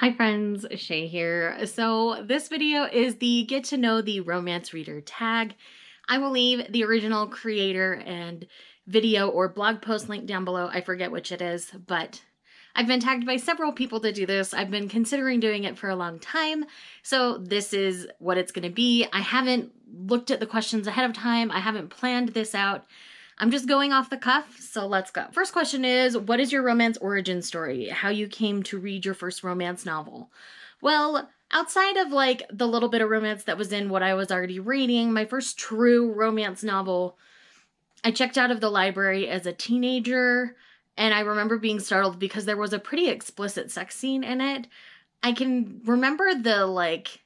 Hi friends, Shay here. So this video is the get to know the romance reader tag. I will leave the original creator and video or blog post link down below. I forget which it is, but I've been tagged by several people to do this. I've been considering doing it for a long time, so this is what it's going to be. I haven't looked at the questions ahead of time. I haven't planned this out. I'm just going off the cuff, so let's go. First question is, what is your romance origin story? How you came to read your first romance novel? Well, outside of like the little bit of romance that was in what I was already reading, my first true romance novel, I checked out of the library as a teenager, and I remember being startled because there was a pretty explicit sex scene in it. I can remember the like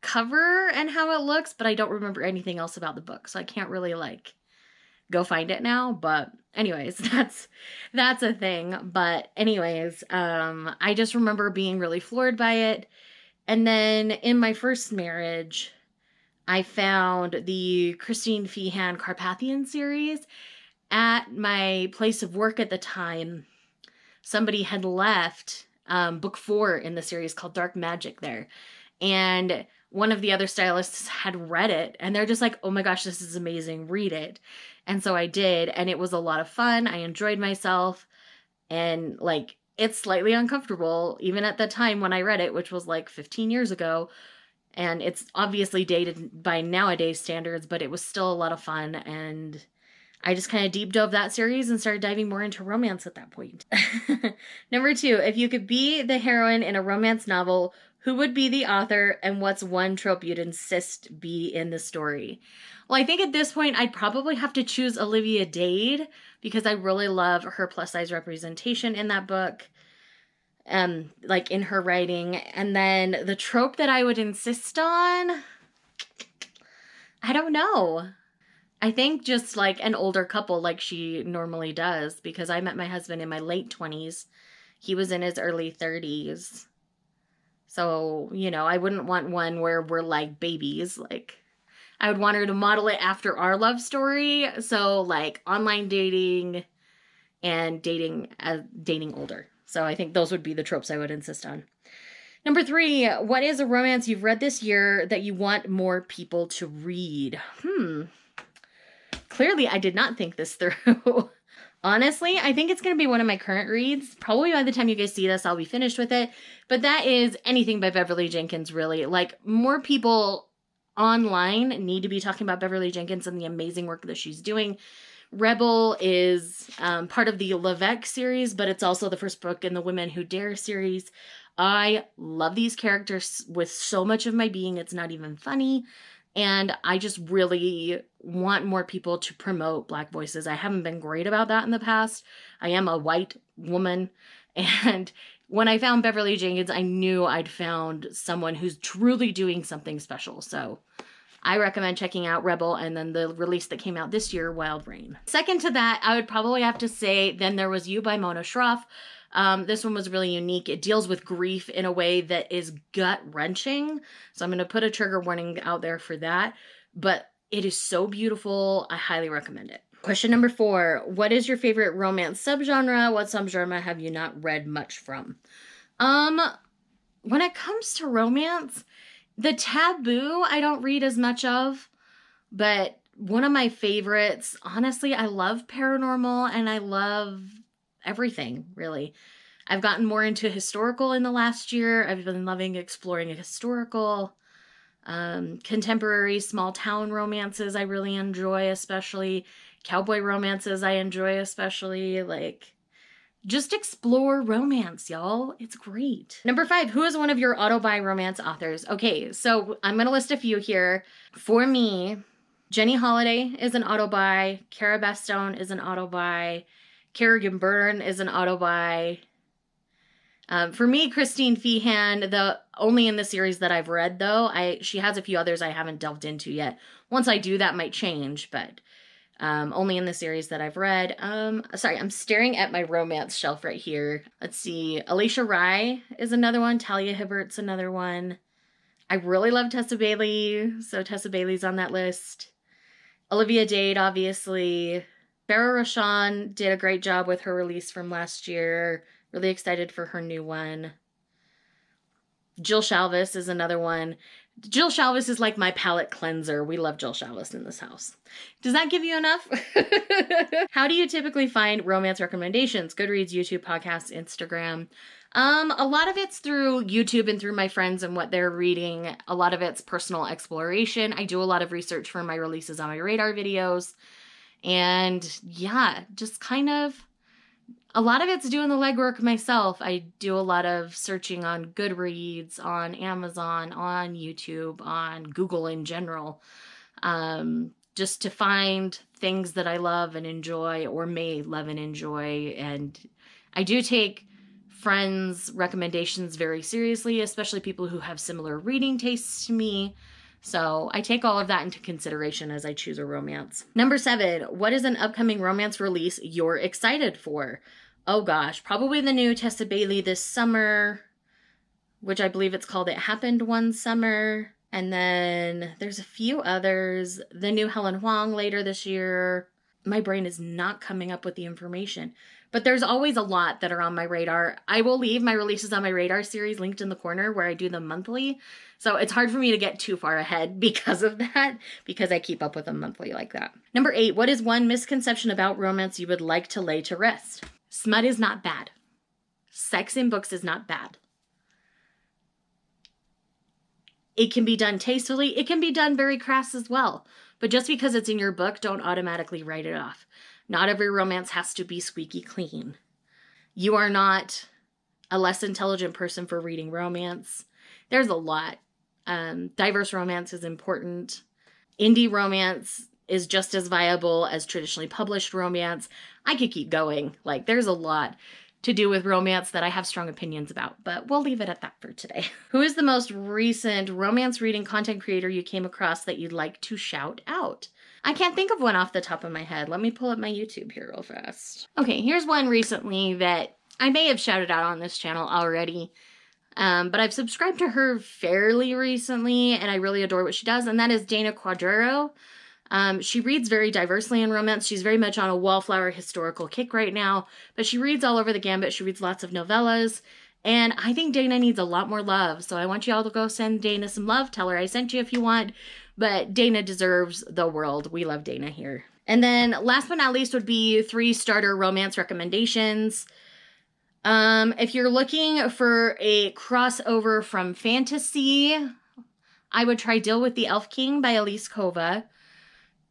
cover and how it looks, but I don't remember anything else about the book, so I can't really like go find it now. But anyways, that's a thing. But anyways, I just remember being really floored by it. And then in my first marriage, I found the Christine Feehan Carpathian series at my place of work at the time. Somebody had left book 4 in the series called Dark Magic there. And one of the other stylists had read it, and they're just like, oh my gosh, this is amazing, read it. And so I did, and it was a lot of fun. I enjoyed myself, and like, it's slightly uncomfortable, even at the time when I read it, which was like 15 years ago, and it's obviously dated by nowadays standards, but it was still a lot of fun, and I just kind of deep dove that series and started diving more into romance at that point. Number 2, if you could be the heroine in a romance novel, who would be the author, and what's one trope you'd insist be in the story? Well, I think at this point I'd probably have to choose Olivia Dade because I really love her plus-size representation in that book, like in her writing. And then the trope that I would insist on, I don't know. I think just like an older couple like she normally does, because I met my husband in my late 20s. He was in his early 30s. So, you know, I wouldn't want one where we're like babies. Like, I would want her to model it after our love story. So, like, online dating and dating older. So I think those would be the tropes I would insist on. Number 3, what is a romance you've read this year that you want more people to read? Clearly, I did not think this through. Honestly, I think it's going to be one of my current reads. Probably by the time you guys see this, I'll be finished with it. But that is Anything by Beverly Jenkins, really. Like, more people online need to be talking about Beverly Jenkins and the amazing work that she's doing. Rebel is part of the Levesque series, but it's also the first book in the Women Who Dare series. I love these characters with so much of my being, it's not even funny. And I just really want more people to promote Black voices. I haven't been great about that in the past. I am a white woman. And when I found Beverly Jenkins, I knew I'd found someone who's truly doing something special. So I recommend checking out Rebel, and then the release that came out this year, Wild Rain. Second to that, I would probably have to say Then There Was You by Mona Schroff. This one was really unique. It deals with grief in a way that is gut-wrenching. So I'm going to put a trigger warning out there for that. But it is so beautiful. I highly recommend it. Question number 4. What is your favorite romance subgenre? What subgenre have you not read much from? When it comes to romance, the taboo I don't read as much of. But one of my favorites, honestly, I love paranormal and I love everything, really. I've gotten more into historical in the last year. I've been loving exploring historical, contemporary small town romances I really enjoy, especially cowboy romances I enjoy, especially. Like, just explore romance, y'all. It's great. Number 5, who is one of your auto-buy romance authors? Okay, so I'm going to list a few here. For me, Jenny Holiday is an auto-buy. Cara Bastone is an auto-buy. Kerrigan Byrne is an auto-buy. For me, Christine Feehan, the only in the series that I've read, though. She has a few others I haven't delved into yet. Once I do, that might change, but only in the series that I've read. Sorry, I'm staring at my romance shelf right here. Let's see. Alicia Rye is another one. Talia Hibbert's another one. I really love Tessa Bailey, so Tessa Bailey's on that list. Olivia Dade, obviously. Farrah Rashan did a great job with her release from last year. Really excited for her new one. Jill Shalvis is another one. Jill Shalvis is like my palate cleanser. We love Jill Shalvis in this house. Does that give you enough? How do you typically find romance recommendations? Goodreads, YouTube, podcasts, Instagram. A lot of it's through YouTube and through my friends and what they're reading. A lot of it's personal exploration. I do a lot of research for my releases on my radar videos. And yeah, just kind of a lot of it's doing the legwork myself. I do a lot of searching on Goodreads, on Amazon, on YouTube, on Google in general, just to find things that I love and enjoy or may love and enjoy. And I do take friends' recommendations very seriously, especially people who have similar reading tastes to me. So I take all of that into consideration as I choose a romance. Number 7, what is an upcoming romance release you're excited for? Oh gosh, probably the new Tessa Bailey this summer, which I believe it's called It Happened One Summer. And then there's a few others. The new Helen Huang later this year. My brain is not coming up with the information. But there's always a lot that are on my radar. I will leave my releases on my radar series linked in the corner where I do them monthly. So it's hard for me to get too far ahead because of that, because I keep up with them monthly like that. Number 8, what is one misconception about romance you would like to lay to rest? Smut is not bad. Sex in books is not bad. It can be done tastefully. It can be done very crass as well. But just because it's in your book, don't automatically write it off. Not every romance has to be squeaky clean. You are not a less intelligent person for reading romance. There's a lot. Diverse romance is important. Indie romance is just as viable as traditionally published romance. I could keep going. Like, there's a lot to do with romance that I have strong opinions about, but we'll leave it at that for today. Who is the most recent romance reading content creator you came across that you'd like to shout out? I can't think of one off the top of my head. Let me pull up my YouTube here real fast. Okay, here's one recently that I may have shouted out on this channel already, but I've subscribed to her fairly recently, and I really adore what she does, and that is Dana Quadra. She reads very diversely in romance. She's very much on a wallflower historical kick right now, but she reads all over the gambit. She reads lots of novellas, and I think Dana needs a lot more love, so I want you all to go send Dana some love. Tell her I sent you if you want, but Dana deserves the world. We love Dana here. And then last but not least would be 3 starter romance recommendations. If you're looking for a crossover from fantasy, I would try Deal with the Elf King by Elise Kova.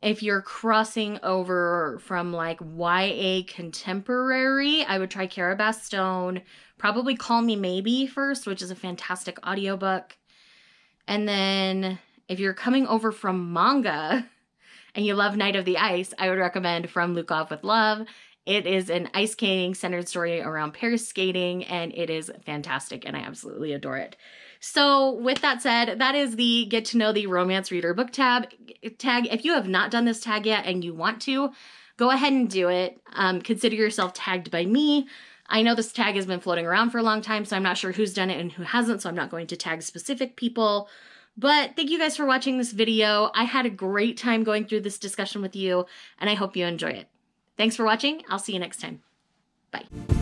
If you're crossing over from like YA contemporary, I would try Cara Bastone. Probably Call Me Maybe first, which is a fantastic audiobook. And then if you're coming over from manga and you love Night of the Ice, I would recommend From Lukov with Love. It is an ice skating centered story around pair skating, and it is fantastic, and I absolutely adore it. So with that said, that is the Get to Know the Romance Reader book tag. If you have not done this tag yet and you want to, go ahead and do it. Consider yourself tagged by me. I know this tag has been floating around for a long time, so I'm not sure who's done it and who hasn't, so I'm not going to tag specific people. But thank you guys for watching this video. I had a great time going through this discussion with you, and I hope you enjoy it. Thanks for watching. I'll see you next time. Bye.